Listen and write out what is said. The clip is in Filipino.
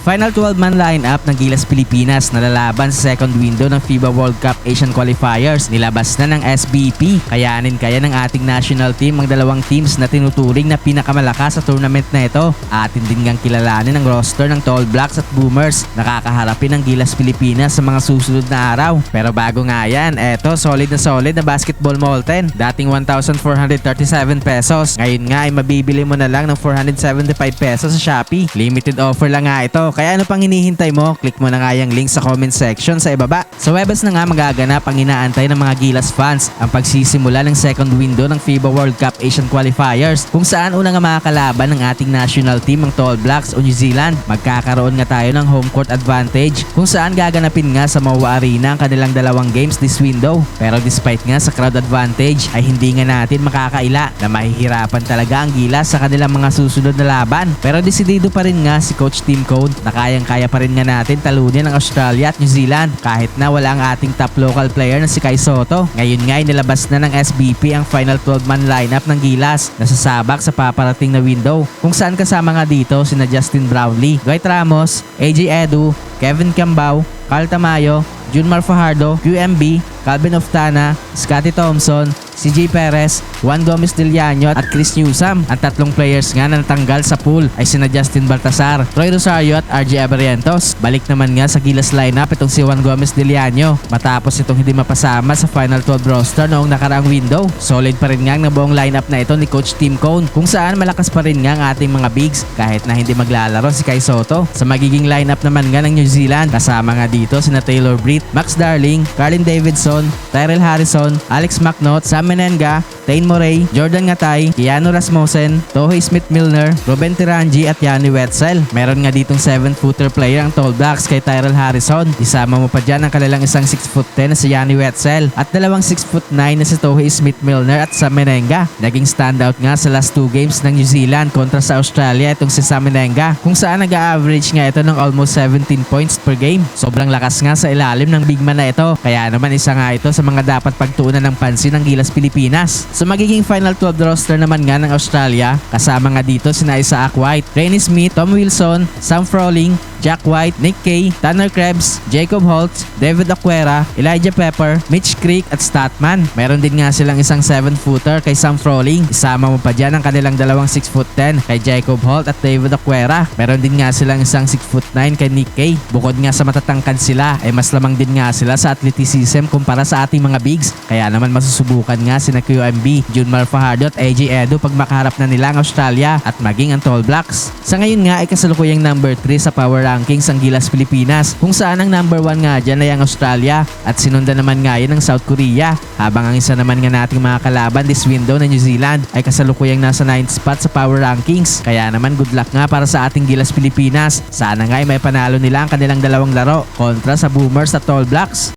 Final 12-man lineup ng Gilas Pilipinas na lalaban sa second window ng FIBA World Cup Asian Qualifiers. Nilabas na ng SBP. Kayanin kaya ng ating national team ang dalawang teams na tinuturing na pinakamalakas sa tournament na ito. Atin din ngang kilalanin ang roster ng Tall Blacks at Boomers na kakaharapin ng Gilas Pilipinas sa mga susunod na araw. Pero bago nga yan, eto solid na basketball molten. Dating 1,437 pesos. Ngayon nga ay mabibili mo na lang ng 475 pesos sa Shopee. Limited offer lang nga ito. Kaya ano pang hinihintay mo? Click mo na nga yung link sa comment section sa ibaba. Sa Webes na nga magaganap ang inaantay ng mga Gilas fans ang pagsisimula ng second window ng FIBA World Cup Asian Qualifiers kung saan una nga makakalaban ng ating national team ang Tall Blacks o New Zealand. Magkakaroon nga tayo ng home court advantage kung saan gaganapin nga sa Maua Arena ang kanilang dalawang games this window. Pero despite nga sa crowd advantage ay hindi nga natin makakaila na mahihirapan talaga ang Gilas sa kanilang mga susunod na laban. Pero desidido pa rin nga si Coach Tim Cone na kayang-kaya pa rin nga natin talunin ang Australia at New Zealand kahit na wala ang ating top local player na si Kai Sotto. Ngayon nga ay nilabas na ng SBP ang final 12-man lineup ng Gilas na sasabak sa paparating na window kung saan kasama nga dito sina Justin Brownlee, Dwight Ramos, AJ Edu, Kevin Cambao, Carl Tamayo, Junmar Fajardo, QMB, Calvin Oftana, Scottie Thompson, CJ Perez, Juan Gomez Diliano at Chris Newsam. Ang tatlong players nga na natanggal sa pool ay sina Justin Baltasar, Troy Rosario at RJ Abarientos. Balik naman nga sa Gilas lineup itong si Juan Gomez Diliano matapos itong hindi mapasama sa Final 12 roster noong nakaraang window. Solid pa rin nga ang nabuong lineup na ito ni Coach Tim Cone kung saan malakas pa rin nga ang ating mga bigs kahit na hindi maglalaro si Kai Sotto. Sa magiging lineup naman nga ng New Zealand, kasama nga dito sina Taylor Britt, Max Darling, Carlin Davidson, Tyrell Harrison, Alex McNaught, Sam Menenga, Tain Moray, Jordan Ngatay, Keanu Rasmussen, Tohe Smith-Milner, Ruben Tirangi at Yanni Wetzel. Meron nga ditong 7-footer player ang Tall Blacks kay Tyrell Harrison. Isama mo pa dyan ang kanilang isang 6'10" na si Yanni Wetzel at dalawang 6'9" na si Tohe Smith-Milner at Sam Menenga. Naging standout nga sa last 2 games ng New Zealand kontra sa Australia itong si Sam Menenga kung saan nag-a-average nga ito ng almost 17 points per game. Sobrang lakas nga sa ilalim ng big man na ito kaya naman isa nga ito sa mga dapat pagtuunan ng pansin ng Gilas Pilipinas. Sa magiging Final 12 roster naman nga ng Australia, kasama nga dito sina Isaac White, Rainy Smith, Tom Wilson, Sam Froling, Jack White, Nick Kay, Tanner Krebs, Jacob Holtz, David Aquera, Elijah Pepper, Mitch Creek at Statman. Meron din nga silang isang 7-footer kay Sam Froling. Isama mo pa dyan ang kanilang dalawang 6'10" kay Jacob Holt at David Aquera. Meron din nga silang isang 6'9" kay Nick Kay. Bukod nga sa matatangkad sila, ay mas lamang din nga sila sa athleticism kumpara sa ating mga bigs. Kaya naman masusubukan nga sina QMB, Junmar Fajardo at AJ Edu pag makaharap na nila ang Australia at maging ang Tall Blacks. Sa ngayon nga ay kasalukuyang number 3 sa power rankings ang Gilas Pilipinas kung saan ang number 1 nga dyan ay ang Australia at sinundan naman nga yan ng South Korea habang ang isa naman nga nating mga kalaban this window na New Zealand ay kasalukuyang nasa 9th spot sa power rankings. Kaya naman good luck nga para sa ating Gilas Pilipinas. Sana nga ay may panalo nila ang kanilang dalawang laro kontra sa Boomers at Tall Blacks.